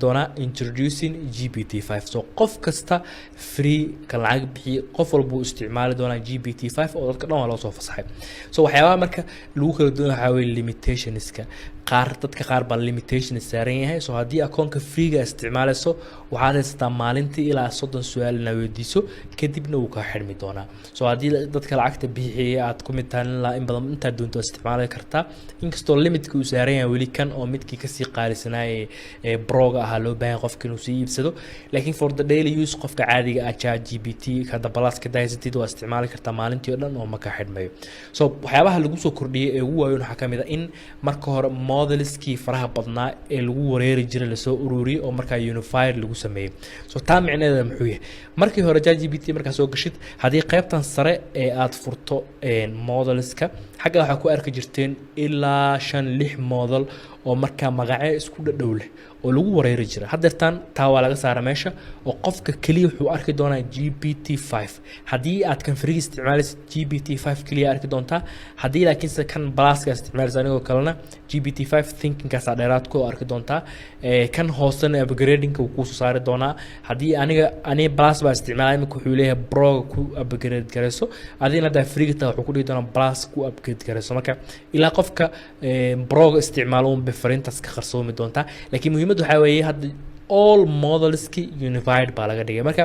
doona introducing GPT-5 so qof kasta free ka lacag bixi qof walba uu isticmaali doona GPT-5 oo dadka dhan waa loo soo fasaxay so waxyaabaha marka lagu kala duwan waxa weeye limitationska dadka qaar baa limitations saaran yahay so haddii akoonka freega isticmaalayso waxaad haystaa maalintii ilaa 30 su'aal na weydiiso kadibna uu ka xirmi doonaa so haddii dadka lacagta bixiyay aad ku mid tahay in badan inta doonto isticmaali kartaa inkastoo limitka uu saaran yahay weli kan oo midkii ka sii qaalisanay broga ah loo baahan qofka inuu sii iibsado laakiin for the daily use qofka caadiga ah ChatGPT ka dabalaas ka daysatid waa isticmaali kartaa maalintii oo dhan oo ma ka xirmayo so waxyaabaha lagu soo kordhiyay ee ugu waaweyn waxa kamid ah in marka hore modelskii faraha badnaa ee lagu wareeri jiray la soo ururiyay oo marka unified lagu sameeyay so taa micnaheedu muxuu yahay markii hore ChatGPT marka soo gashid hadii qaybtan sare ee aad furto modelska xagga waxa ku arki jirteen ilaa 5-6 model oo marka magaca isku dhadhow leh oo lagu wareeri jiray hadeertan taa waa laga saaray meesha oo qofka kaliya wuxuu arki doonaa GPT-5 hadii aad kan free isticmaalaysid GPT-5 kaliya arki doontaa hadii laakiin se kan plus ka isticmaalaysid anigoo kalena GPT-5 thinking ka dheeraad ku arki doontaa kan hoosena upgrading uu ku soo saari doonaa hadii aniga plus baa isticmaalay imika wuxuu leeyahay pro ku upgrade gareyso adina da free ta wuxuu ku dhigi doonaa plus ku upgrade gareyso marka ilaa qofka pro isticmaalo بفرنتس كخرصومي دونتا لكن مهمته waxa weeye hadda all models ki unified baa laga dhigay marka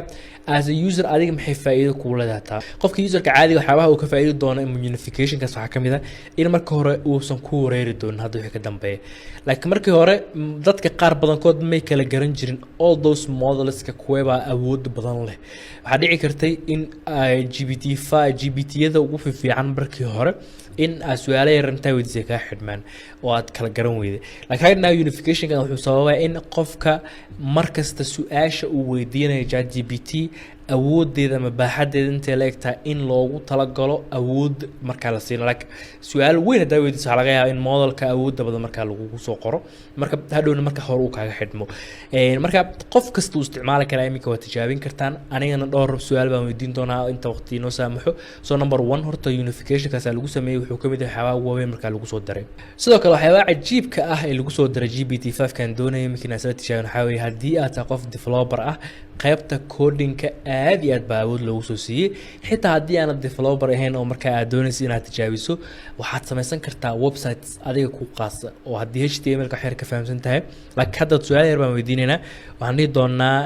as a user adiga maxay faa'iido ku leedahay qofka userka caadiga waxyaabaha uu ka faa'iido doono unification kaas waxa kamid ah in marka hore uusan ku wareeri doonin hadda wixii ka dambeeya laakiin markii hore dadka qaar badankood may kala garan jirin all those models ka kuweba awood badan leh waxa dhici kartay in GPT-yada ugu fiican markii hore in su'aalo yar inta weydiisay ka xidmaan oo aad kala garan weyday laakiin unification kan wuxuu sababay in qofka markasta su'aasha uu weydiinayo ChatGPT awoodeeda ma baaxadeeda inta la egtaa in loogu tala galo awood marka la siino like su'aal weyn hada weydiiso waxa laga yaabaa in modelka awood badan marka lagu soo qoro marka hadhowna marka hore uu kaaga xidmo marka qof kasta uu isticmaali kara imika waa tijaabin kartaan anigana dhowr su'aal baan weydiin doonaa inta waqti inoo saamaxo so number 1 horta unification kaas lagu sameeyay wuxuu kamid yahay waxyaabaha waaweyn marka lagu soo daray sidoo kale waxyaabaha cajiibka ah ee lagu soo daray GPT-5 kan doonayay imika inaan soo tijaabin waxa weeye haddii aad tahay qof developer ah qaybta codingka aad iyo aad baa awood loogu soo siiyay xitaa haddii aanad developer ahayn oo marka aad doonayso inaad tijaabiso waxaad samaysan kartaa websites adiga ku qaasa oo haddii HTML ka xeer ka fahamsan tahay laakiin hadda su'aal yar baan weydiinaynaa waxaan dhihi doonaa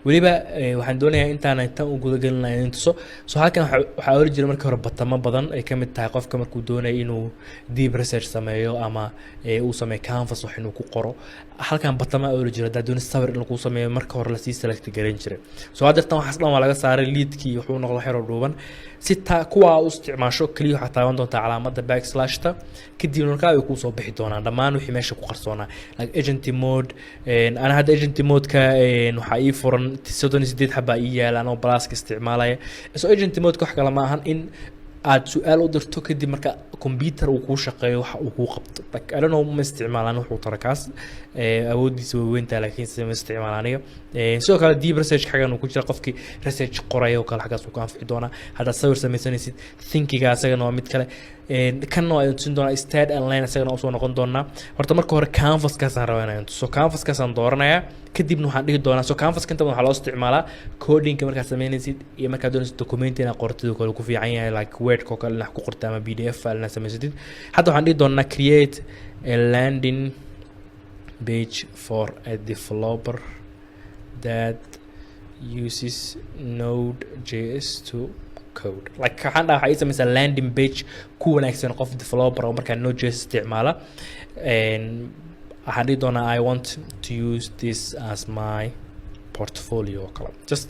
weliba waxaan doonayaa intaan u guda galinayo intuso so halkan waxaa oran jiray markii hore batamo badan ay kamid tahay qofka markuu doonayo inuu deep research sameeyo ama uu sameeyo canvas wax inuu ku qoro halkan batama oran jiray hadda doonayso sawir in lagu sameeyo marka hore la sii select garan jiray so hadeertan waxaas dhan waa laga saaray leadkii wuxuu noqday xero dhuuban si kuwa u isticmaasho kaliya waxa taaban doonta calaamadda backslash-ta kadib markaa ay ku soo bixi doonaan dhammaan wixii meesha ku qarsoona like agent mode ana hadda agent mode ka waxa ii furan 38 xaba ii yaalaan oo plus ka isticmaalaya so agent mode ka wax kala ma ahan in aad su'aal u dirto kadib marka computer uu ku shaqeeyo waxa uu ku qabto like I don't know ma isticmaalaan wuxuu tarakaas awoodiisa weynta laakiin si ma isticmaalaaniyo sidoo kale deep research xagan uu ku jira qofkii research qorayo kala xagaas uu ku anfici doona hada sawir samaysanaysid thinking asagana waa mid kale kan oo ay tusin doona state online asagana oo soo noqon doona horta marka hore canvas ka saan rabanayaan so canvas ka saan dooranaya kadibna waxaan dhigi doonaa so canvas kan waxa loo isticmaalaa coding marka sameynaysid iyo marka doonaysid document ina qortid oo kale ku fiican yahay like word ko kale wax ku qortaa ama PDF file na samaysid hadda waxaan dhigi doonaa create a landing page for a developer that uses Node.js to code like waxaan dhahay waxay samaysaa landing page ku wanaagsan qof developer oo marka Node.js isticmaala waxaan dhihi doonaa I want to use this as my portfolio kala just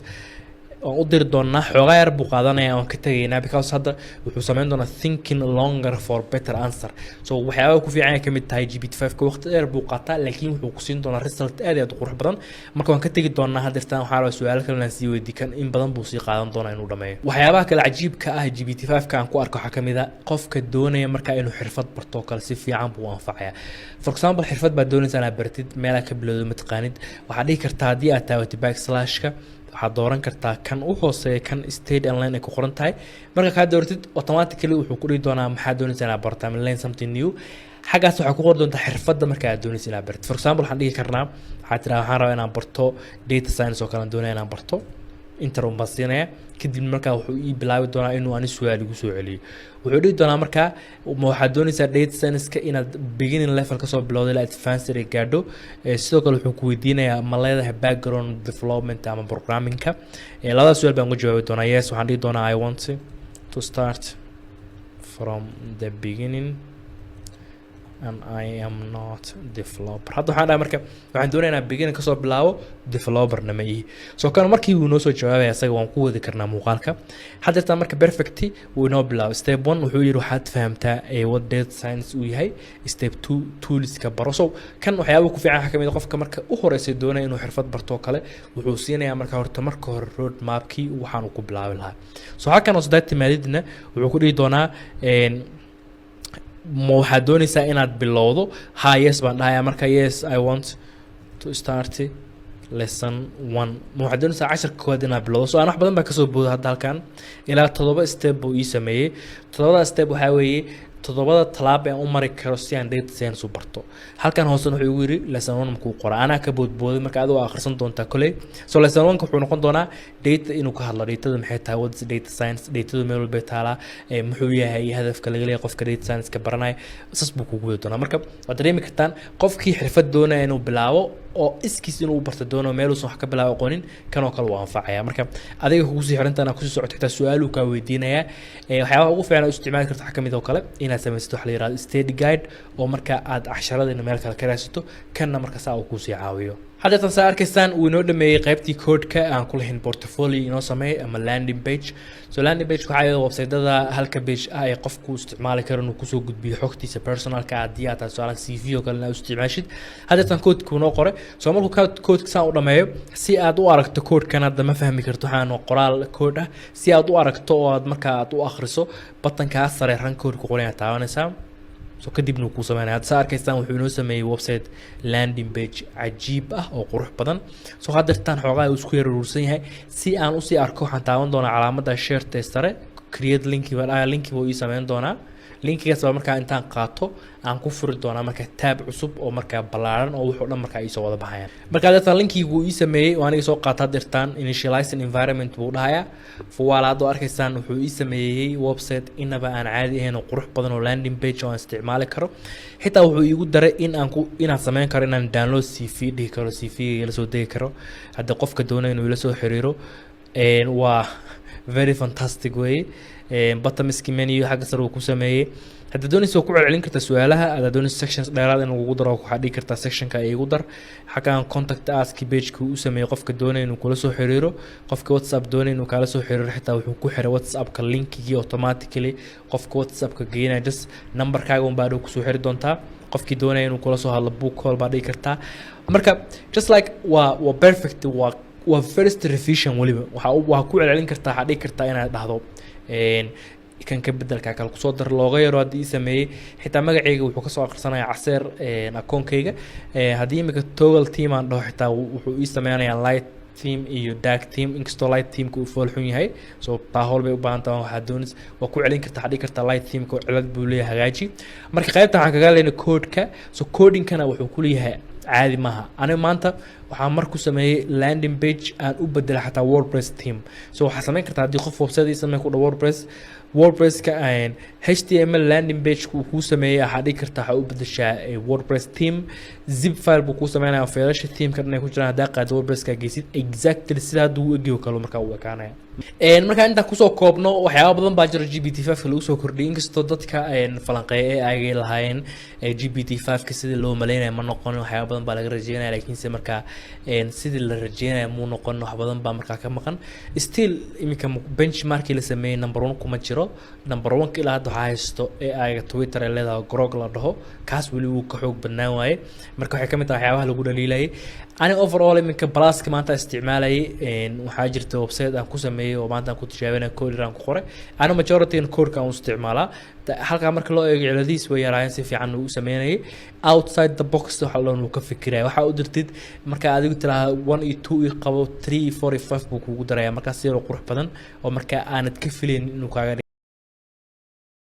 oo u dir doonaa xogaa yar buu qaadanaya oo ka tagaynaa because hadda wuxuu sameyn doonaa thinking longer for better answer so waxyaabaha ku fiican ka mid tahay GPT-5 ka waqti dheer buu qaataa laakiin wuxuu ku siin doonaa result aad iyo aad u qurux badan marka waan ka tagi doonaa hadeertan waxa la su'aal kale aan sii weydiin kan in badan buu sii qaadan doonaa inuu dhameeyo waxyaabaha kale cajiibka ah GPT-5 ka aan ku arko waxa kamid ah qofka doonaya marka inuu xirfad barto kale si fiican buu anfacaya for example xirfad baa doonaysa inaad bartid meel ka bilowdo mataqaanid waxa dhihi kartaa hadii aad taawatid backslash-ka waxaad dooran kartaa kan u hooseeya kan state online ay ku qoran tahay marka ka dooratid automatically wuxuu ku dhigi doonaa maxaa doonaysaa inaad barto ama learn something new xagaas waxa ku qor doonta xirfadda marka aad doonaysid inaad barto for example waxaan dhigi karnaa waxaad tiraa waxaan rabaa inaan barto data science oo kale aan doonaya inaan barto intro basinaya kadib markaa wuxuu ii bilaabi doonaa inuu ani su'aal igu soo celiyo wuxuu dhihi doonaa markaa waxaad doonaysaa data science-ka inaad beginning level ka soo bilowdo ilaa advanced gaadho sidoo kale wuxuu ku weydiinayaa ma leedahay background development ama programming-ka labadaas su'aal baan uga jawaabi doonaa yes waxaan dhihi doonaa I want to start from the beginning and I am not developer hadda waxaan dhahay marka waxaan doonayaa beginning ka soo bilaabo developer nama ii soo kan markii uu noo soo jawaabay asaga waan ku wadi karnaa muuqaalka hadda taa marka perfect uu noo bilaabo step 1 wuxuu yiri waxaad fahamtaa what data science uu yahay step 2 tools ka baro soo kan waxyaabo ku fiican kamid qofka marka u horeysay doonaya inuu xirfad barto kale wuxuu siinayaa marka horta marka hore road mapkii waxaan ku bilaabi lahaa soo halkan oo saddex timaadidna wuxuu ku dhihi doonaa ma waxaad doonaysaa inaad bilowdo ha yes baan dhahayaa marka yes I want to start lesson 1 ma waxaad doonaysaa casharka koowaad inaad bilowdo soo aan wax badan baa kasoo booda hadda halkan ilaa 7 step buu ii sameeyey 7 step waxaa weeye 7 talaab aan u mari karo si aan data science u barto halkan hoose wuxuu igu yiri lesson 1 markuu qoro anaa ka boodbooday marka aad u akhrisan doontaa kale soo lesson 1 wuxuu noqon doonaa data inuu ka hadlo data maxay tahay what is data science data meel walba taala muxuu yahay hadafka laga leeyahay qofka data science ka baranay asas buu kugu wada doonaa marka waad dareemi kartaan qofkii xirfad doonaya inuu bilaabo oo iskiis inuu barto doono meel uu wax ka bilaabo aqoonin kan oo kale waa anfacaya marka adiga kugu sii xirantaana ku sii socod xitaa su'aalu ka weydiinaya waxyaabo ugu fiican oo isticmaali karto xakamid oo kale inaad samaysto wax la yiraahdo study guide oo marka aad casharada meel kale ka raadsato kanna marka saa uu ku sii caawiyo hadda tan saa arkaysaan uu inoo dhameeyay qaybtii code-ka aan ku lahayn portfolio inoo sameeyay ama landing page so landing page waxa ay website-da halka page ay qofku isticmaali karo inuu ku soo gudbiyo xogtiisa personalka haddii aad tahay CV oo kale aad isticmaashid hadda tan code-ku noo qoray soo markuu code-ka saa u dhameeyo si aad u aragto code-kan hadda ma fahmi karto waxaan qoraal code ah si aad u aragto oo aad marka aad u akhriso button-ka sare ran code-ku qoran aad taabanaysaa soo kadibna ku sameeyay hadda arkaysaan wuxuu inoo sameeyay website landing page cajiib ah oo qurux badan soo hadirtaan xogaa uu isku yaruursan yahay si aan u sii arko waxaan taaban doonaa calaamadda share testare create link buu ii sameyn doonaa linkigaas baa markaa intaan qaato aan ku furi doonaa marka tab cusub oo markaa ballaaran oo wuxuu dhan markaa ii soo wada baxayaan marka dadka linkigu ii sameeyay waan iga soo qaataa dirtaan initializing environment buu dhahayaa fuwaala hadda arkaysaan wuxuu ii sameeyay website inaba aan caadi ahayn oo qurux badan oo landing page oo aan isticmaali karo xitaa wuxuu iigu daray inaan sameyn karo inaan download CV dhihi karo CV la soo degi karo hadda qofka doonaya inuu ila soo xiriiro waa very fantastic way bottom-iski menu xagga sare uu ku sameeyay hadda doonaysa ku celcelin kartaa su'aalaha hadda doonaysa sections dheeraad in lagu daro waxa dhigi kartaa sectionka ay igu dar xagaan contact us ki page-ku uu sameeyay qofka doonaya inuu kula soo xiriiro qofka WhatsApp doonaya inuu kala soo xiriiro xitaa wuxuu ku xiray WhatsApp-ka linkigii automatically qofka WhatsApp-ka geynaya just number-kaaga un baa ku soo xiri doontaa qofkii doonaya inuu kula soo hadlo book call baa dhigi kartaa marka just like waa perfect waa first revision waliba waxa ku celcelin kartaa waxa dhigi kartaa inaad dhahdo kan ka bedelka kale ku soo dar looga yaro hadii sameeyay xitaa magacayga wuxuu ka soo akhrisanayaa caseer akoonkayga hadii imika toggle team aan dhaho xitaa wuxuu ii sameeyanayaa light team iyo dark team inkastoo light teamku uu fool xun yahay soo taahol bay u baahan tahay waxa doonis waa ku celin kartaa hadii kartaa light teamku cilad buu leeyahay hagaaji marka qaybta waxaan kaga leeyahay code-ka so coding-kana wuxuu ku leeyahay caadi maaha aniga maanta waxaan mar ku sameeyay landing page aan u bedel xataa WordPress theme so waxa sameyn kartaa hadii qof website ii sameeyo ku dhaw WordPress ka aan HTML landing page ku sameeyay waxa dhigi kartaa waxa u bedeshaa WordPress theme zip file buu ku sameeyaa file theme ka inay ku jiraan hadaa qaad WordPress ka geysid exactly sida uu egiyo kale marka uu ekaanaya marka inta ku soo koobno waxyaabo badan baa jira GPT-5 lagu soo kordhiyay inkastoo dadka falanqeeyay ay lahaayeen GPT-5 ka sidii loo maleynay ma noqon waxyaabo badan baa laga rajeynayaa laakiin se marka sidii la rajeynayo mu noqon wax badan baa marka ka maqan still imika benchmark la sameeyay number 1 kuma jiro number 1 ilaa hadda haysto AI Twitter ee leedahay Grok la dhaho kaas wali uu ka xoog badnaan waaye marka waxay kamid tahay waxyaabaha lagu dhaliilayay ani overall imika plus-ka maanta isticmaalay waxaa jirta website aan ku sameeyay oo maanta aan ku tijaabinay code aan ku qoray ana majority code-ka aan isticmaalaa halka marka loo eego ciladiis way yaraayan si fiican uu sameeyay outside the box waxa loo ka fikiray waxa u dirtid marka adigu tiraahdo 1 iyo 2 iyo qabo 3 4 5 buu kugu daraya marka si qurux badan oo marka aanad ka filayn inuu kaaga